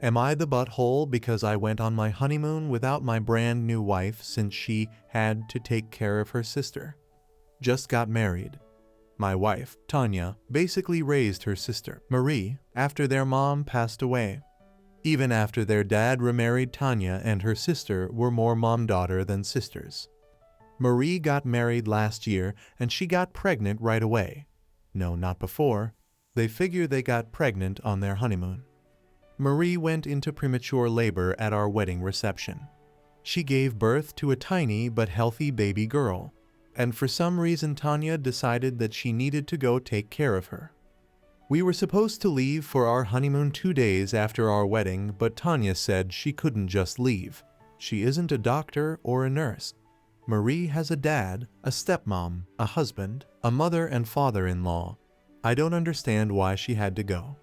Am I the butthole because I went on my honeymoon without my brand new wife since she had to take care of her sister? Just got married. My wife, Tanya, basically raised her sister, Marie, after their mom passed away. Even after their dad remarried, Tanya and her sister were more mom-daughter than sisters. Marie got married last year and she got pregnant right away. No, not before. They figure they got pregnant on their honeymoon. Marie went into premature labor at our wedding reception. She gave birth to a tiny but healthy baby girl, and for some reason Tanya decided that she needed to go take care of her. We were supposed to leave for our honeymoon 2 days after our wedding, but Tanya said she couldn't just leave. She isn't a doctor or a nurse. Marie has a dad, a stepmom, a husband, a mother and father-in-law. I don't understand why she had to go.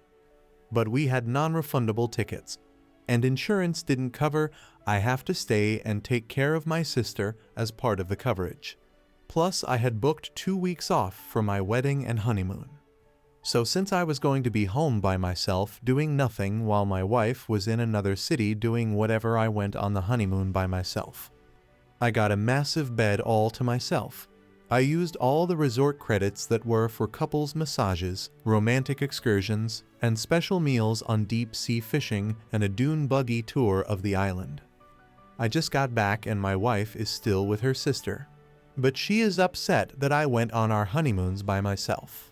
But we had non-refundable tickets, and insurance didn't cover. I have to stay and take care of my sister as part of the coverage. Plus, I had booked 2 weeks off for my wedding and honeymoon. So since I was going to be home by myself doing nothing while my wife was in another city doing whatever, I went on the honeymoon by myself. I got a massive bed all to myself. I used all the resort credits that were for couples massages, romantic excursions, and special meals on deep-sea fishing and a dune buggy tour of the island. I just got back and my wife is still with her sister. But she is upset that I went on our honeymoons by myself.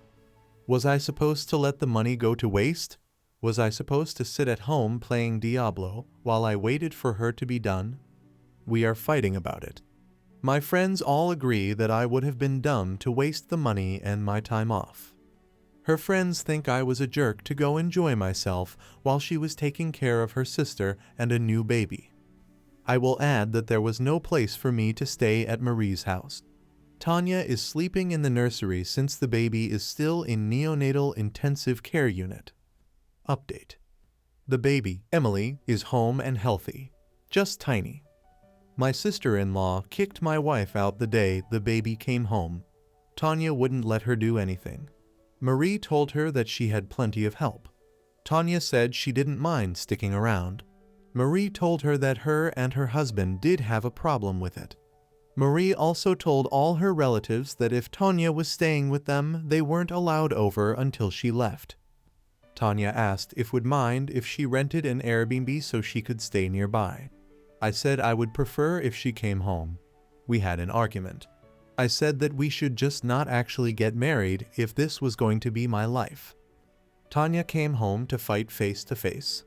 Was I supposed to let the money go to waste? Was I supposed to sit at home playing Diablo while I waited for her to be done? We are fighting about it. My friends all agree that I would have been dumb to waste the money and my time off. Her friends think I was a jerk to go enjoy myself while she was taking care of her sister and a new baby. I will add that there was no place for me to stay at Marie's house. Tanya is sleeping in the nursery since the baby is still in neonatal intensive care unit. Update. The baby, Emily, is home and healthy, just tiny. My sister-in-law kicked my wife out the day the baby came home. Tanya wouldn't let her do anything. Marie told her that she had plenty of help. Tanya said she didn't mind sticking around. Marie told her that her and her husband did have a problem with it. Marie also told all her relatives that if Tanya was staying with them, they weren't allowed over until she left. Tanya asked if would mind if she rented an Airbnb so she could stay nearby. I said I would prefer if she came home. We had an argument. I said that we should just not actually get married if this was going to be my life. Tanya came home to fight face to face.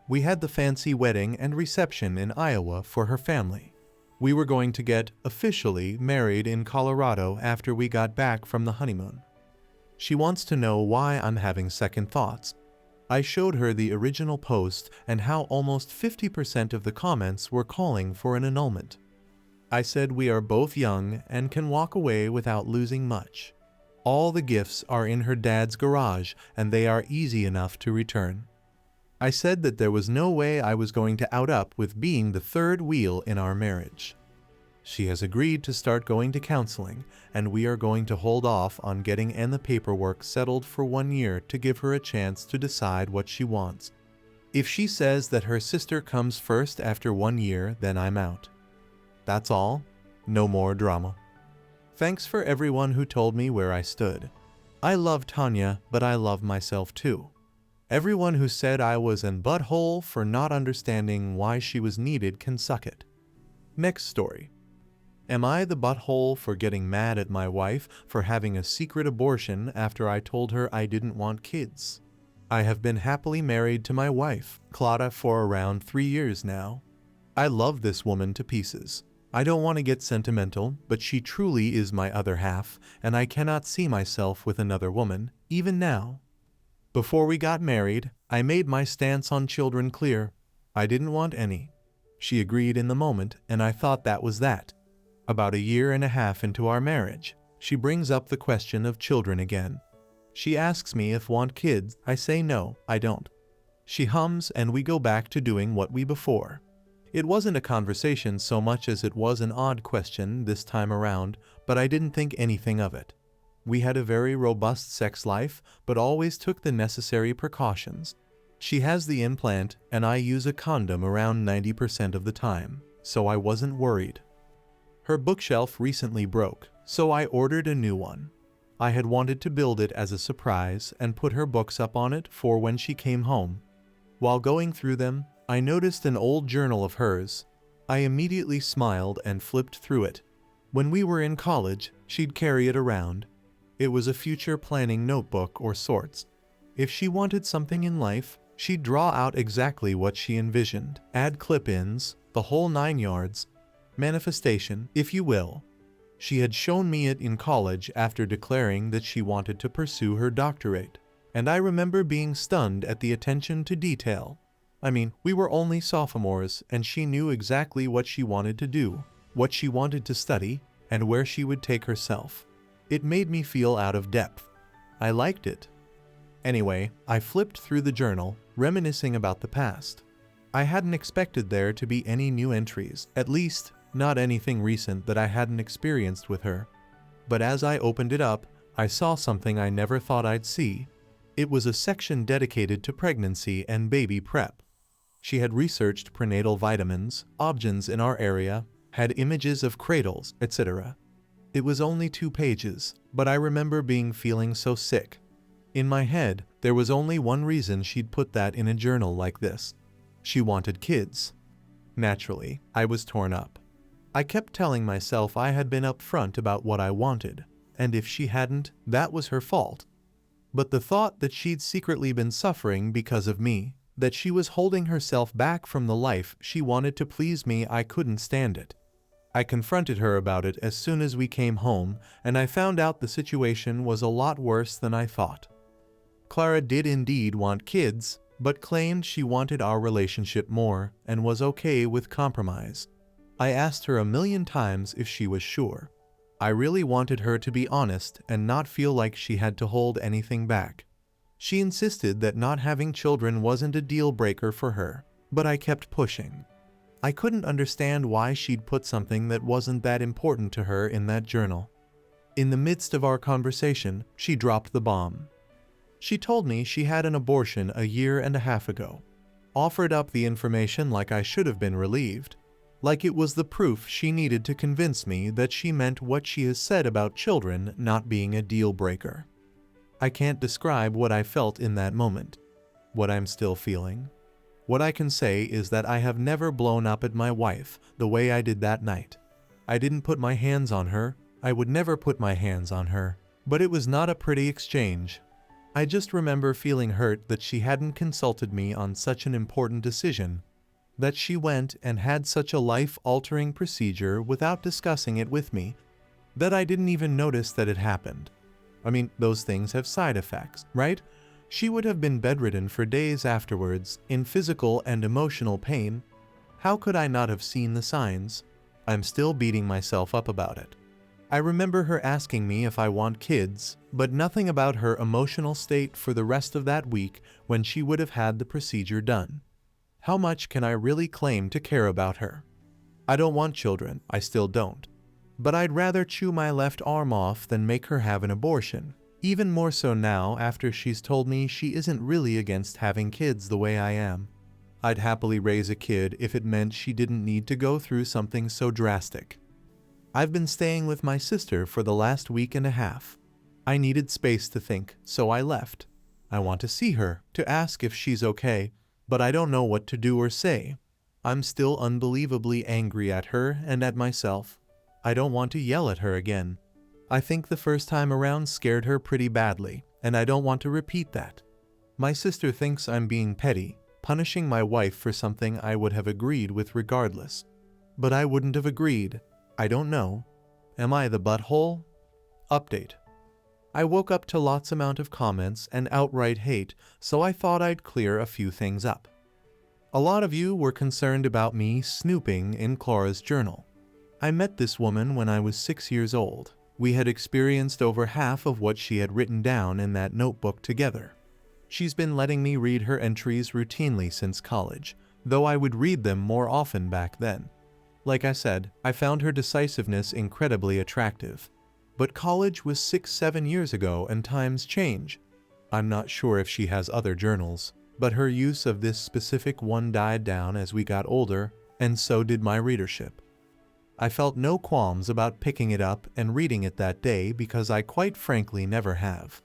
We had the fancy wedding and reception in Iowa for her family. We were going to get officially married in Colorado after we got back from the honeymoon. She wants to know why I'm having second thoughts. I showed her the original post and how almost 50% of the comments were calling for an annulment. I said we are both young and can walk away without losing much. All the gifts are in her dad's garage and they are easy enough to return. I said that there was no way I was going to out up with being the third wheel in our marriage. She has agreed to start going to counseling, and we are going to hold off on getting the paperwork settled for 1 year to give her a chance to decide what she wants. If she says that her sister comes first after 1 year, then I'm out. That's all. No more drama. Thanks for everyone who told me where I stood. I love Tanya, but I love myself too. Everyone who said I was an butthole for not understanding why she was needed can suck it. Next story. Am I the butthole for getting mad at my wife for having a secret abortion after I told her I didn't want kids? I have been happily married to my wife, Clara, for around 3 years now. I love this woman to pieces. I don't want to get sentimental, but she truly is my other half, and I cannot see myself with another woman, even now. Before we got married, I made my stance on children clear. I didn't want any. She agreed in the moment, and I thought that was that. About 1.5 years into our marriage, she brings up the question of children again. She asks me if I want kids. I say no, I don't. She hums and we go back to doing what we before. It wasn't a conversation so much as it was an odd question this time around, but I didn't think anything of it. We had a very robust sex life, but always took the necessary precautions. She has the implant and I use a condom around 90% of the time, so I wasn't worried. Her bookshelf recently broke, so I ordered a new one. I had wanted to build it as a surprise and put her books up on it for when she came home. While going through them, I noticed an old journal of hers. I immediately smiled and flipped through it. When we were in college, she'd carry it around. It was a future planning notebook or sorts. If she wanted something in life, she'd draw out exactly what she envisioned, add clip-ins, the whole 9 yards. Manifestation, if you will. She had shown me it in college after declaring that she wanted to pursue her doctorate, and I remember being stunned at the attention to detail. I mean, we were only sophomores, and she knew exactly what she wanted to do, what she wanted to study, and where she would take herself. It made me feel out of depth. I liked it. Anyway, I flipped through the journal, reminiscing about the past. I hadn't expected there to be any new entries, at least not anything recent that I hadn't experienced with her. But as I opened it up, I saw something I never thought I'd see. It was a section dedicated to pregnancy and baby prep. She had researched prenatal vitamins, options in our area, had images of cradles, etc. It was only 2 pages, but I remember feeling so sick. In my head, there was only one reason she'd put that in a journal like this. She wanted kids. Naturally, I was torn up. I kept telling myself I had been upfront about what I wanted, and if she hadn't, that was her fault. But the thought that she'd secretly been suffering because of me, that she was holding herself back from the life she wanted to please me, I couldn't stand it. I confronted her about it as soon as we came home, and I found out the situation was a lot worse than I thought. Clara did indeed want kids, but claimed she wanted our relationship more and was okay with compromise. I asked her a million times if she was sure. I really wanted her to be honest and not feel like she had to hold anything back. She insisted that not having children wasn't a deal breaker for her, but I kept pushing. I couldn't understand why she'd put something that wasn't that important to her in that journal. In the midst of our conversation, she dropped the bomb. She told me she had an abortion a 1.5 years ago. Offered up the information like I should have been relieved. Like it was the proof she needed to convince me that she meant what she has said about children not being a deal breaker. I can't describe what I felt in that moment. What I'm still feeling. What I can say is that I have never blown up at my wife the way I did that night. I didn't put my hands on her. I would never put my hands on her. But it was not a pretty exchange. I just remember feeling hurt that she hadn't consulted me on such an important decision. That she went and had such a life-altering procedure without discussing it with me. That I didn't even notice that it happened. I mean, those things have side effects, right? She would have been bedridden for days afterwards, in physical and emotional pain. How could I not have seen the signs? I'm still beating myself up about it. I remember her asking me if I want kids, but nothing about her emotional state for the rest of that week when she would have had the procedure done. How much can I really claim to care about her? I don't want children, I still don't. But I'd rather chew my left arm off than make her have an abortion. Even more so now after she's told me she isn't really against having kids the way I am. I'd happily raise a kid if it meant she didn't need to go through something so drastic. I've been staying with my sister for the last 1.5 weeks. I needed space to think, so I left. I want to see her, to ask if she's okay, but I don't know what to do or say. I'm still unbelievably angry at her and at myself. I don't want to yell at her again. I think the first time around scared her pretty badly, and I don't want to repeat that. My sister thinks I'm being petty, punishing my wife for something I would have agreed with regardless. But I wouldn't have agreed. I don't know. Am I the butthole? Update. I woke up to lots amount of comments and outright hate, so I thought I'd clear a few things up. A lot of you were concerned about me snooping in Clara's journal. I met this woman when I was 6 years old. We had experienced over half of what she had written down in that notebook together. She's been letting me read her entries routinely since college, though I would read them more often back then. Like I said, I found her decisiveness incredibly attractive. But college was 6-7 years ago and times change. I'm not sure if she has other journals. but her use of this specific one died down as we got older, and so did my readership. I felt no qualms about picking it up and reading it that day because I quite frankly never have.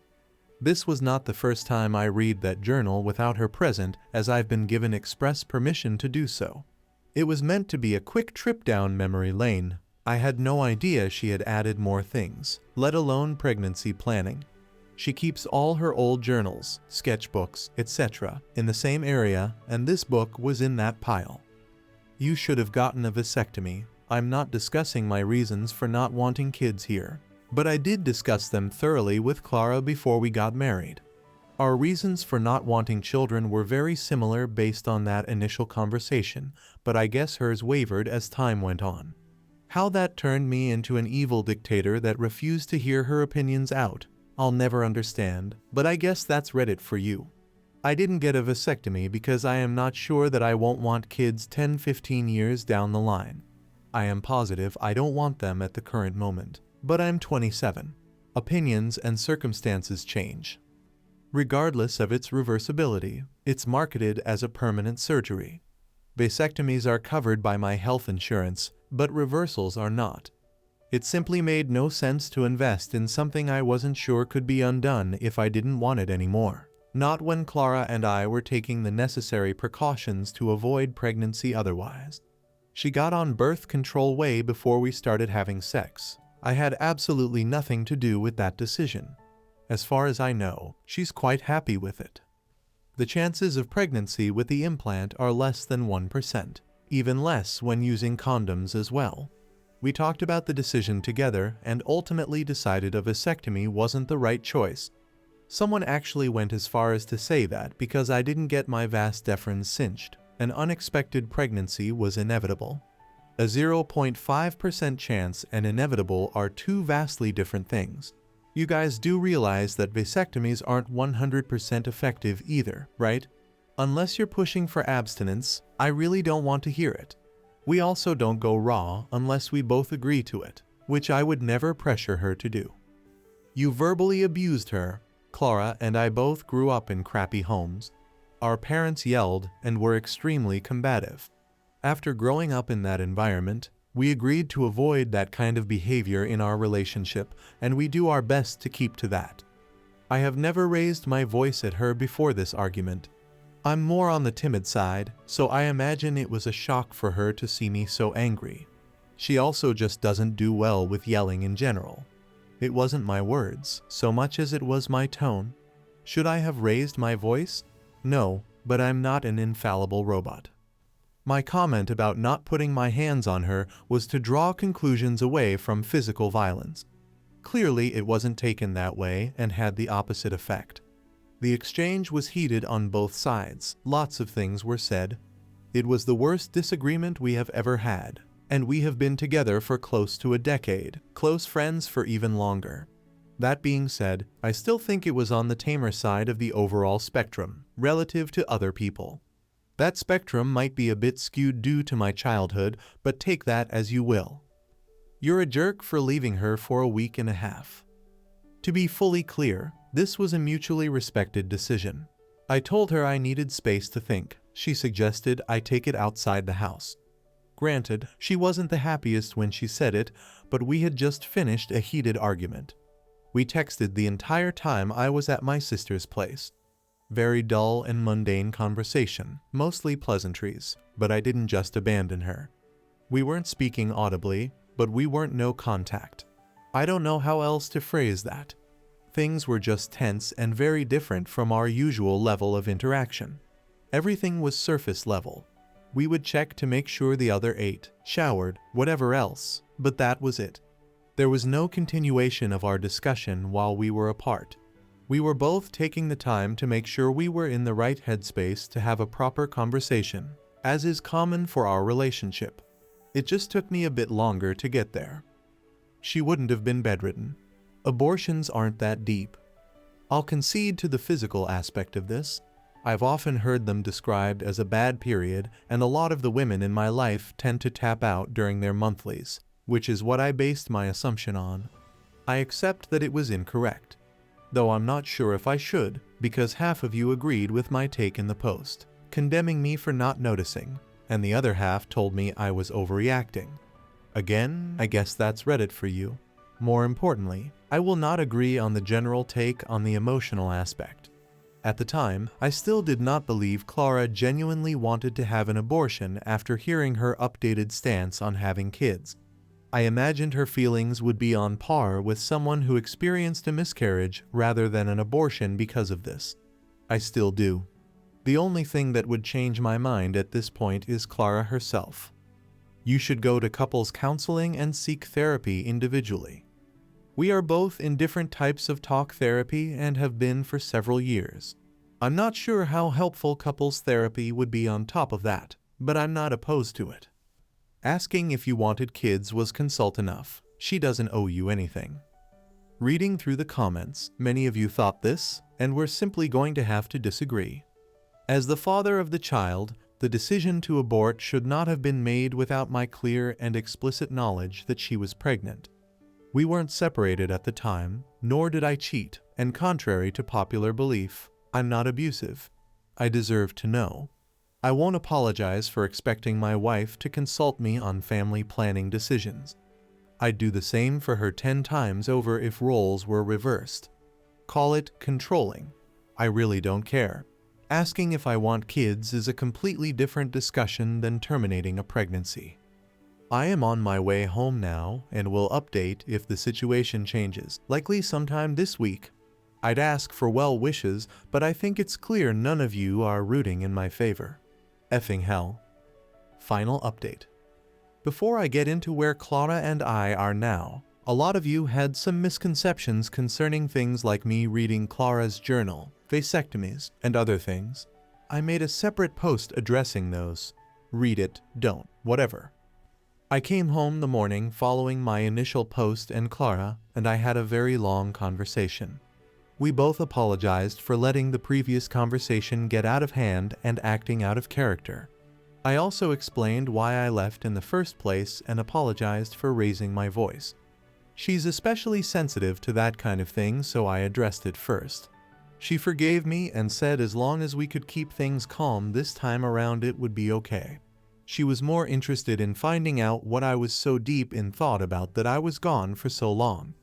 This was not the first time I read that journal without her present, as I've been given express permission to do so. It was meant to be a quick trip down memory lane. I had no idea she had added more things, let alone pregnancy planning. She keeps all her old journals, sketchbooks, etc. in the same area, and this book was in that pile. You should have gotten a vasectomy. I'm not discussing my reasons for not wanting kids here, but I did discuss them thoroughly with Clara before we got married. Our reasons for not wanting children were very similar based on that initial conversation, but I guess hers wavered as time went on. How that turned me into an evil dictator that refused to hear her opinions out, I'll never understand, but I guess that's Reddit for you. I didn't get a vasectomy because I am not sure that I won't want kids 10-15 years down the line. I am positive I don't want them at the current moment, but I'm 27. Opinions and circumstances change. Regardless of its reversibility, it's marketed as a permanent surgery. Vasectomies are covered by my health insurance, but reversals are not. It simply made no sense to invest in something I wasn't sure could be undone if I didn't want it anymore. Not when Clara and I were taking the necessary precautions to avoid pregnancy otherwise. She got on birth control way before we started having sex. I had absolutely nothing to do with that decision. As far as I know, she's quite happy with it. The chances of pregnancy with the implant are less than 1%, even less when using condoms as well. We talked about the decision together and ultimately decided a vasectomy wasn't the right choice. Someone actually went as far as to say that because I didn't get my vas deferens cinched, an unexpected pregnancy was inevitable. A 0.5% chance and inevitable are two vastly different things. You guys do realize that vasectomies aren't 100% effective either, right? Unless you're pushing for abstinence, I really don't want to hear it. We also don't go raw unless we both agree to it, which I would never pressure her to do. You verbally abused her. Clara and I both grew up in crappy homes. Our parents yelled and were extremely combative. After growing up in that environment, we agreed to avoid that kind of behavior in our relationship, and we do our best to keep to that. I have never raised my voice at her before this argument. I'm more on the timid side, so I imagine it was a shock for her to see me so angry. She also just doesn't do well with yelling in general. It wasn't my words, so much as it was my tone. Should I have raised my voice? No, but I'm not an infallible robot. My comment about not putting my hands on her was to draw conclusions away from physical violence. Clearly, it wasn't taken that way and had the opposite effect. The exchange was heated on both sides. Lots of things were said. It was the worst disagreement we have ever had, and we have been together for close to a decade, close friends for even longer. That being said, I still think it was on the tamer side of the overall spectrum, relative to other people. That spectrum might be a bit skewed due to my childhood, but take that as you will. You're a jerk for leaving her for a week and a half. To be fully clear, this was a mutually respected decision. I told her I needed space to think. She suggested I take it outside the house. Granted, she wasn't the happiest when she said it, but we had just finished a heated argument. We texted the entire time I was at my sister's place. Very dull and mundane conversation, mostly pleasantries, but I didn't just abandon her. We weren't speaking audibly, but we weren't no contact. I don't know how else to phrase that. Things were just tense and very different from our usual level of interaction. Everything was surface level. We would check to make sure the other ate, showered, whatever else, but that was it. There was no continuation of our discussion while we were apart. We were both taking the time to make sure we were in the right headspace to have a proper conversation, as is common for our relationship. It just took me a bit longer to get there. She wouldn't have been bedridden. Abortions aren't that deep. I'll concede to the physical aspect of this. I've often heard them described as a bad period, and a lot of the women in my life tend to tap out during their monthlies, which is what I based my assumption on. I accept that it was incorrect. though I'm not sure if I should, because half of you agreed with my take in the post, condemning me for not noticing, and the other half told me I was overreacting. Again, I guess that's Reddit for you. More importantly, I will not agree on the general take on the emotional aspect. At the time, I still did not believe Clara genuinely wanted to have an abortion after hearing her updated stance on having kids. I imagined her feelings would be on par with someone who experienced a miscarriage rather than an abortion because of this. I still do. The only thing that would change my mind at this point is Clara herself. You should go to couples counseling and seek therapy individually. We are both in different types of talk therapy and have been for several years. I'm not sure how helpful couples therapy would be on top of that, but I'm not opposed to it. Asking if you wanted kids was consult enough. She doesn't owe you anything. Reading through the comments, many of you thought this, and we're simply going to have to disagree. As the father of the child, the decision to abort should not have been made without my clear and explicit knowledge that she was pregnant. We weren't separated at the time, nor did I cheat, and contrary to popular belief, I'm not abusive. I deserve to know. I won't apologize for expecting my wife to consult me on family planning decisions. I'd do the same for her 10 times over if roles were reversed. Call it controlling. I really don't care. Asking if I want kids is a completely different discussion than terminating a pregnancy. I am on my way home now and will update if the situation changes, likely sometime this week. I'd ask for well wishes, but I think it's clear none of you are rooting in my favor. Effing hell. Final update. Before I get into where Clara and I are now, a lot of you had some misconceptions concerning things like me reading Clara's journal, vasectomies, and other things. I made a separate post addressing those. Read it, don't, whatever. I came home the morning following my initial post and Clara, and I had a very long conversation. We both apologized for letting the previous conversation get out of hand and acting out of character. I also explained why I left in the first place and apologized for raising my voice. She's especially sensitive to that kind of thing, so I addressed it first. She forgave me and said as long as we could keep things calm this time around it would be okay. She was more interested in finding out what I was so deep in thought about that I was gone for so long.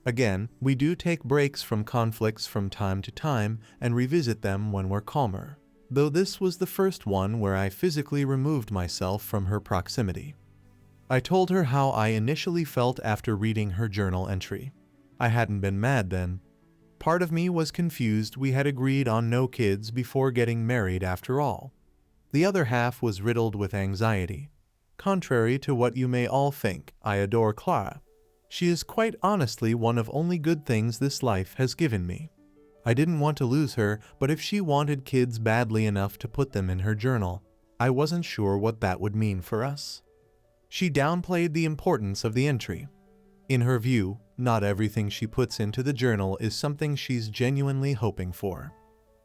Again, we do take breaks from conflicts from time to time and revisit them when we're calmer, though this was the first one where I physically removed myself from her proximity. I told her how I initially felt after reading her journal entry. I hadn't been mad then. Part of me was confused we had agreed on no kids before getting married after all. The other half was riddled with anxiety. Contrary to what you may all think, I adore Clara. She is quite honestly one of only good things this life has given me. I didn't want to lose her, but if she wanted kids badly enough to put them in her journal, I wasn't sure what that would mean for us. She downplayed the importance of the entry. In her view, not everything she puts into the journal is something she's genuinely hoping for.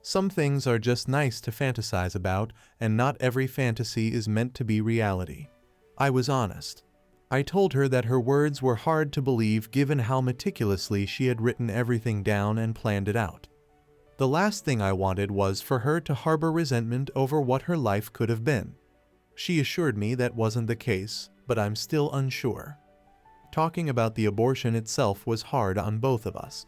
Some things are just nice to fantasize about, and not every fantasy is meant to be reality. I was honest. I told her that her words were hard to believe given how meticulously she had written everything down and planned it out. The last thing I wanted was for her to harbor resentment over what her life could have been. She assured me that wasn't the case, but I'm still unsure. Talking about the abortion itself was hard on both of us.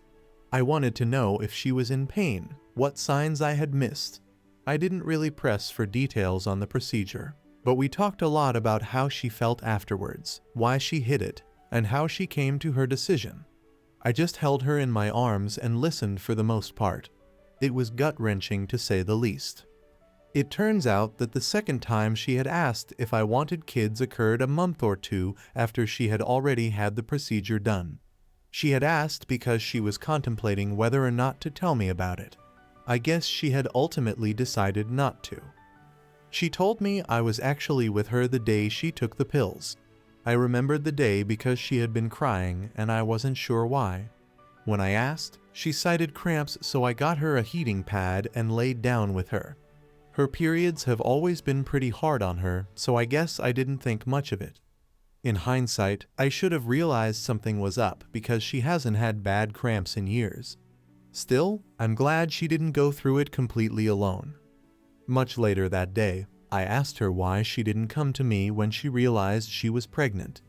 I wanted to know if she was in pain, what signs I had missed. I didn't really press for details on the procedure, but we talked a lot about how she felt afterwards, why she hid it, and how she came to her decision. I just held her in my arms and listened for the most part. It was gut-wrenching to say the least. It turns out that the second time she had asked if I wanted kids occurred a month or two after she had already had the procedure done. She had asked because she was contemplating whether or not to tell me about it. I guess she had ultimately decided not to. She told me I was actually with her the day she took the pills. I remembered the day because she had been crying and I wasn't sure why. When I asked, she cited cramps, so I got her a heating pad and laid down with her. Her periods have always been pretty hard on her, so I guess I didn't think much of it. In hindsight, I should have realized something was up because she hasn't had bad cramps in years. Still, I'm glad she didn't go through it completely alone. Much later that day, I asked her why she didn't come to me when she realized she was pregnant.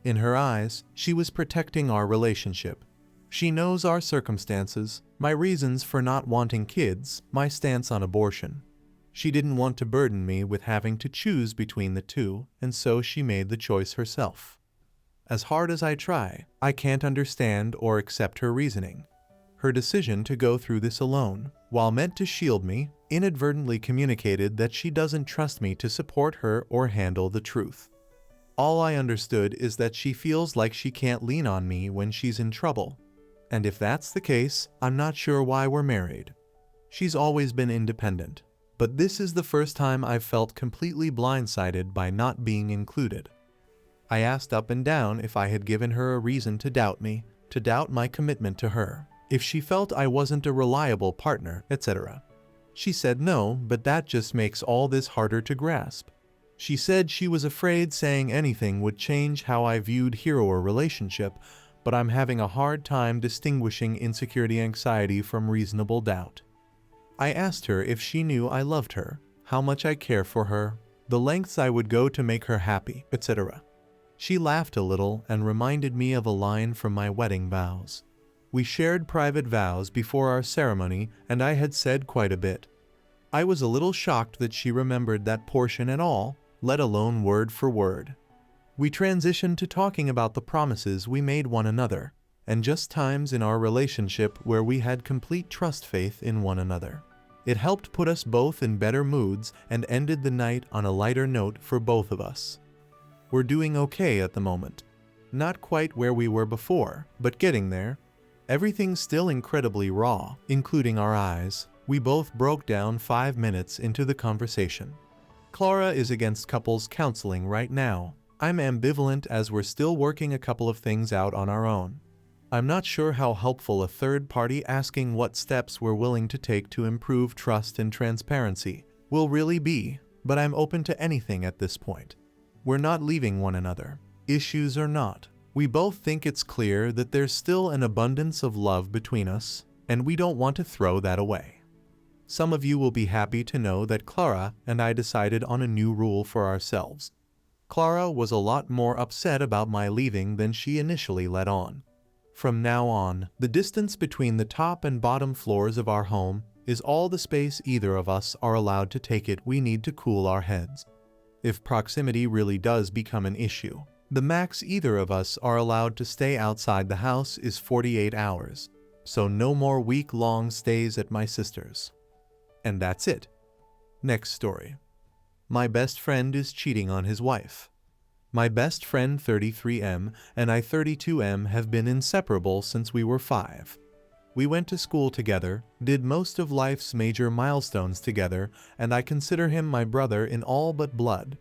In her eyes, she was protecting our relationship. She knows our circumstances, my reasons for not wanting kids, my stance on abortion. She didn't want to burden me with having to choose between the two, and so she made the choice herself. As hard as I try, I can't understand or accept her reasoning. Her decision to go through this alone, while meant to shield me, inadvertently communicated that she doesn't trust me to support her or handle the truth. All I understood is that she feels like she can't lean on me when she's in trouble. And if that's the case, I'm not sure why we're married. She's always been independent, but this is the first time I've felt completely blindsided by not being included. I asked up and down if I had given her a reason to doubt me, to doubt my commitment to her, if she felt I wasn't a reliable partner, etc. She said no, but that just makes all this harder to grasp. She said she was afraid saying anything would change how I viewed hero relationship, but I'm having a hard time distinguishing insecurity anxiety from reasonable doubt. I asked her if she knew I loved her, how much I care for her, the lengths I would go to make her happy, etc. She laughed a little and reminded me of a line from my wedding vows. We shared private vows before our ceremony, and I had said quite a bit. I was a little shocked that she remembered that portion at all, let alone word for word. We transitioned to talking about the promises we made one another, and just times in our relationship where we had complete faith in one another. It helped put us both in better moods and ended the night on a lighter note for both of us. We're doing okay at the moment. Not quite where we were before, but getting there. Everything's still incredibly raw, including our eyes. We both broke down 5 minutes into the conversation. Clara is against couples counseling right now. I'm ambivalent as we're still working a couple of things out on our own. I'm not sure how helpful a third party asking what steps we're willing to take to improve trust and transparency will really be, but I'm open to anything at this point. We're not leaving one another, issues or not. We both think it's clear that there's still an abundance of love between us, and we don't want to throw that away. Some of you will be happy to know that Clara and I decided on a new rule for ourselves. Clara was a lot more upset about my leaving than she initially let on. From now on, the distance between the top and bottom floors of our home is all the space either of us are allowed to take it. We need to cool our heads. If proximity really does become an issue, the max either of us are allowed to stay outside the house is 48 hours, so no more week-long stays at my sister's. And that's it. Next story. My best friend is cheating on his wife. My best friend 33M and I 32M have been inseparable since we were 5. We went to school together, did most of life's major milestones together, and I consider him my brother in all but blood.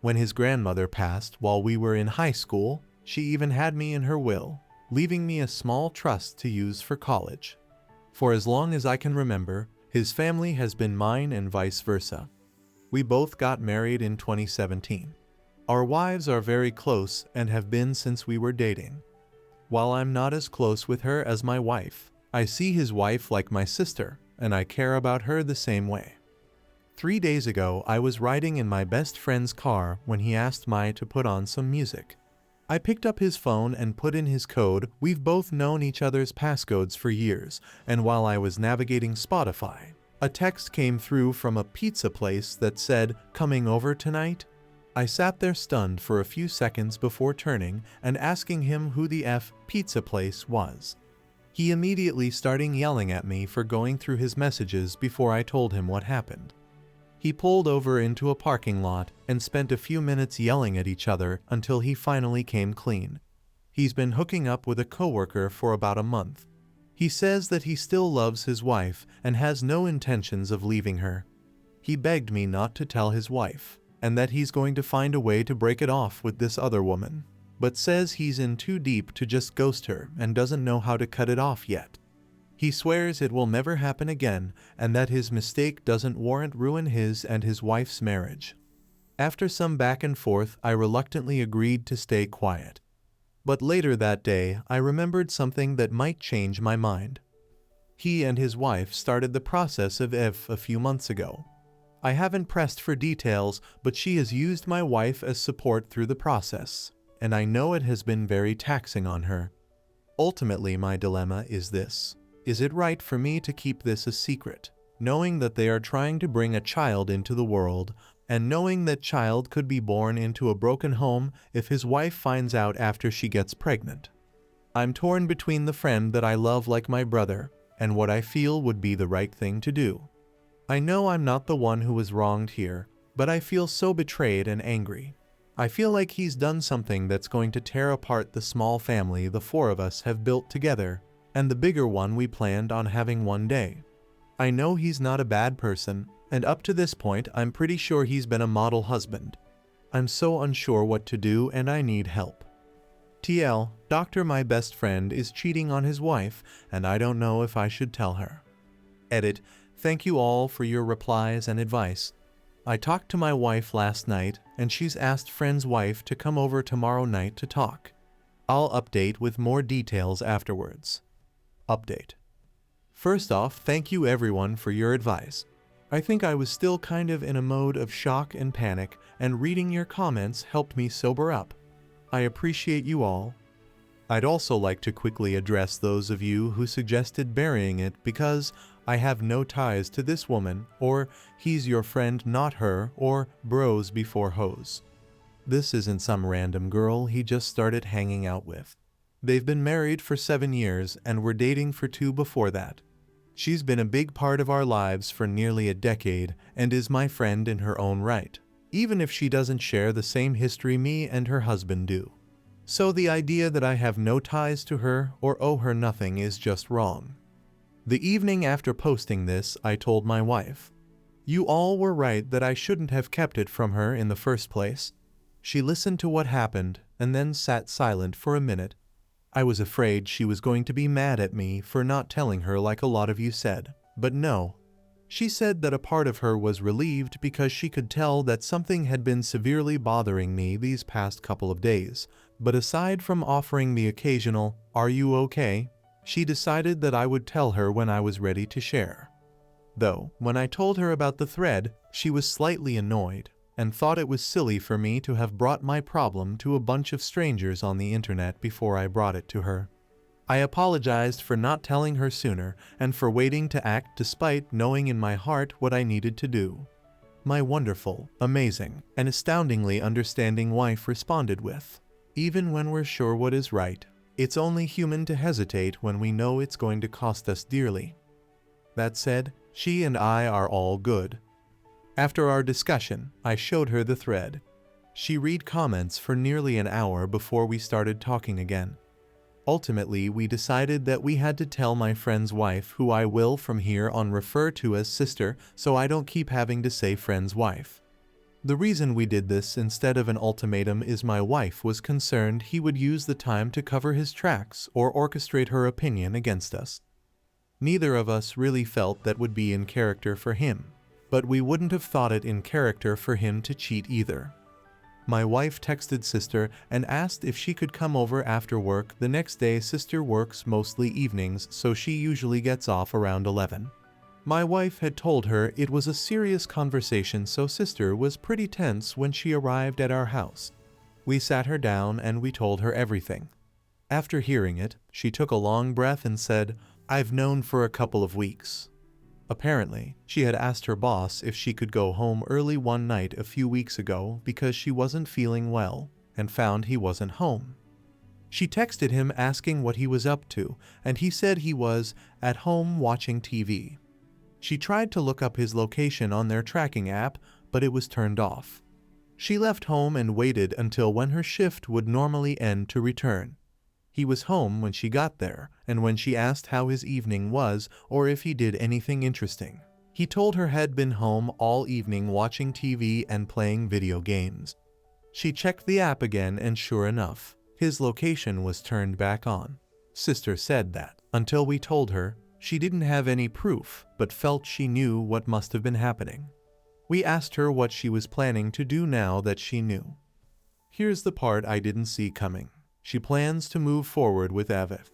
When his grandmother passed while we were in high school, she even had me in her will, leaving me a small trust to use for college. For as long as I can remember, his family has been mine and vice versa. We both got married in 2017. Our wives are very close and have been since we were dating. While I'm not as close with her as my wife, I see his wife like my sister, and I care about her the same way. 3 days ago, I was riding in my best friend's car when he asked me to put on some music. I picked up his phone and put in his code. We've both known each other's passcodes for years, and while I was navigating Spotify, a text came through from a pizza place that said, "Coming over tonight?" I sat there stunned for a few seconds before turning and asking him who the pizza place was. He immediately started yelling at me for going through his messages before I told him what happened. He pulled over into a parking lot and spent a few minutes yelling at each other until he finally came clean. He's been hooking up with a coworker for about a month. He says that he still loves his wife and has no intentions of leaving her. He begged me not to tell his wife, and that he's going to find a way to break it off with this other woman, but says he's in too deep to just ghost her and doesn't know how to cut it off yet. He swears it will never happen again and that his mistake doesn't ruin his and his wife's marriage. After some back and forth, I reluctantly agreed to stay quiet. But later that day, I remembered something that might change my mind. He and his wife started the process of EV a few months ago. I haven't pressed for details, but she has used my wife as support through the process, and I know it has been very taxing on her. Ultimately, my dilemma is this. Is it right for me to keep this a secret, knowing that they are trying to bring a child into the world, and knowing that child could be born into a broken home if his wife finds out after she gets pregnant? I'm torn between the friend that I love like my brother, and what I feel would be the right thing to do. I know I'm not the one who was wronged here, but I feel so betrayed and angry. I feel like he's done something that's going to tear apart the small family the four of us have built together, and the bigger one we planned on having one day. I know he's not a bad person, and up to this point I'm pretty sure he's been a model husband. I'm so unsure what to do and I need help. TL, Doctor, my best friend is cheating on his wife, and I don't know if I should tell her. Edit. Thank you all for your replies and advice. I talked to my wife last night, and she's asked friend's wife to come over tomorrow night to talk. I'll update with more details afterwards. Update. First off, thank you everyone for your advice. I think I was still kind of in a mode of shock and panic, and reading your comments helped me sober up. I appreciate you all. I'd also like to quickly address those of you who suggested burying it because I have no ties to this woman, or he's your friend not her, or bros before hoes. This isn't some random girl he just started hanging out with. They've been married for 7 years and were dating for 2 before that. She's been a big part of our lives for nearly a decade and is my friend in her own right, even if she doesn't share the same history me and her husband do. So the idea that I have no ties to her or owe her nothing is just wrong. The evening after posting this, I told my wife, "You all were right that I shouldn't have kept it from her in the first place." She listened to what happened and then sat silent for a minute. I was afraid she was going to be mad at me for not telling her like a lot of you said, but no. She said that a part of her was relieved because she could tell that something had been severely bothering me these past couple of days, but aside from offering the occasional, "Are you okay?" she decided that I would tell her when I was ready to share. Though, when I told her about the thread, she was slightly annoyed and thought it was silly for me to have brought my problem to a bunch of strangers on the internet before I brought it to her. I apologized for not telling her sooner and for waiting to act despite knowing in my heart what I needed to do. My wonderful, amazing, and astoundingly understanding wife responded with, "Even when we're sure what is right, it's only human to hesitate when we know it's going to cost us dearly." That said, she and I are all good. After our discussion, I showed her the thread. She read comments for nearly an hour before we started talking again. Ultimately, we decided that we had to tell my friend's wife, who I will from here on refer to as sister so I don't keep having to say friend's wife. The reason we did this instead of an ultimatum is my wife was concerned he would use the time to cover his tracks or orchestrate her opinion against us. Neither of us really felt that would be in character for him, but we wouldn't have thought it in character for him to cheat either. My wife texted sister and asked if she could come over after work the next day. Sister works mostly evenings, so she usually gets off around 11. My wife had told her it was a serious conversation, so sister was pretty tense when she arrived at our house. We sat her down and we told her everything. After hearing it, she took a long breath and said, "I've known for a couple of weeks." Apparently, she had asked her boss if she could go home early one night a few weeks ago because she wasn't feeling well, and found he wasn't home. She texted him asking what he was up to, and he said he was at home watching TV. She tried to look up his location on their tracking app, but it was turned off. She left home and waited until when her shift would normally end to return. He was home when she got there, and when she asked how his evening was or if he did anything interesting, he told her had been home all evening watching TV and playing video games. She checked the app again and sure enough, his location was turned back on. Sister said that, until we told her, she didn't have any proof but felt she knew what must have been happening. We asked her what she was planning to do now that she knew. Here's the part I didn't see coming. She plans to move forward with Avith.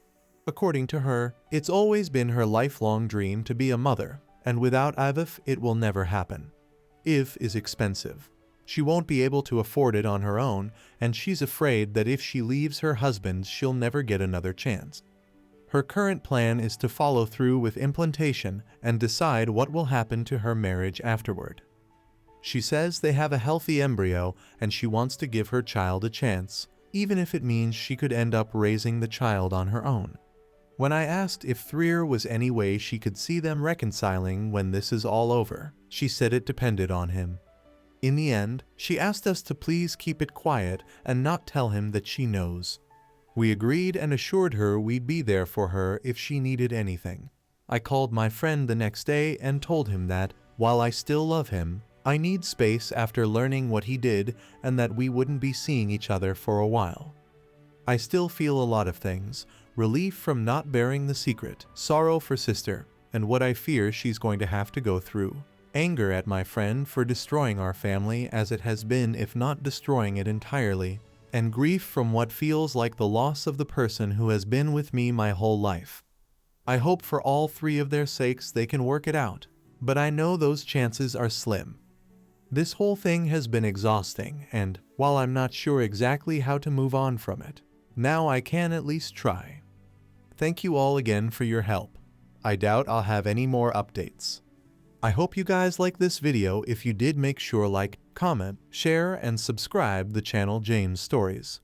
According to her, it's always been her lifelong dream to be a mother, and without IVF it will never happen. IVF is expensive. She won't be able to afford it on her own, and she's afraid that if she leaves her husband, she'll never get another chance. Her current plan is to follow through with implantation and decide what will happen to her marriage afterward. She says they have a healthy embryo and she wants to give her child a chance, even if it means she could end up raising the child on her own. When I asked if there was any way she could see them reconciling when this is all over, she said it depended on him. In the end, she asked us to please keep it quiet and not tell him that she knows. We agreed and assured her we'd be there for her if she needed anything. I called my friend the next day and told him that, while I still love him, I need space after learning what he did and that we wouldn't be seeing each other for a while. I still feel a lot of things: relief from not bearing the secret, sorrow for sister, and what I fear she's going to have to go through, anger at my friend for destroying our family as it has been, if not destroying it entirely, and grief from what feels like the loss of the person who has been with me my whole life. I hope for all three of their sakes they can work it out, but I know those chances are slim. This whole thing has been exhausting, and while I'm not sure exactly how to move on from it, now I can at least try. Thank you all again for your help. I doubt I'll have any more updates. I hope you guys like this video. If you did, make sure like, comment, share, and subscribe the channel James Stories.